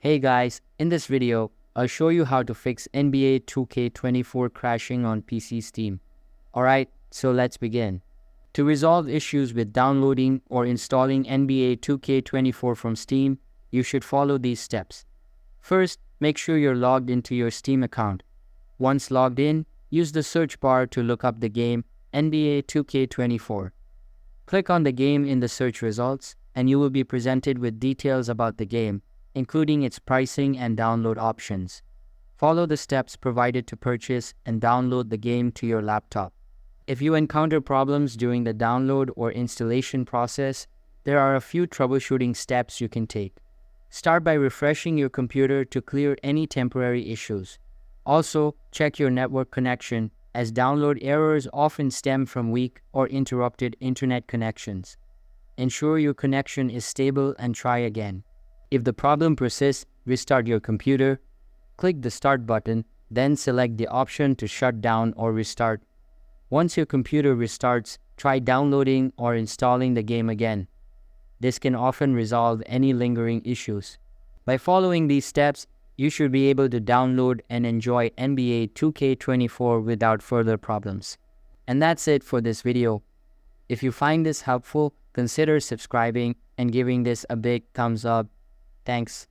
Hey guys, in this video, I'll show you how to fix NBA 2K24 crashing on PC Steam. Alright, so let's begin. To resolve issues with downloading or installing NBA 2K24 from Steam, you should follow these steps. First, make sure you're logged into your Steam account. Once logged in, use the search bar to look up the game NBA 2K24. Click on the game in the search results, and you will be presented with details about the game, including its pricing and download options. Follow the steps provided to purchase and download the game to your laptop. If you encounter problems during the download or installation process, there are a few troubleshooting steps you can take. Start by refreshing your computer to clear any temporary issues. Also, check your network connection, as download errors often stem from weak or interrupted internet connections. Ensure your connection is stable and try again. If the problem persists, restart your computer. Click the Start button, then select the option to shut down or restart. Once your computer restarts, try downloading or installing the game again. This can often resolve any lingering issues. By following these steps, you should be able to download and enjoy NBA 2K24 without further problems. And that's it for this video. If you find this helpful, consider subscribing and giving this a big thumbs up. Thanks.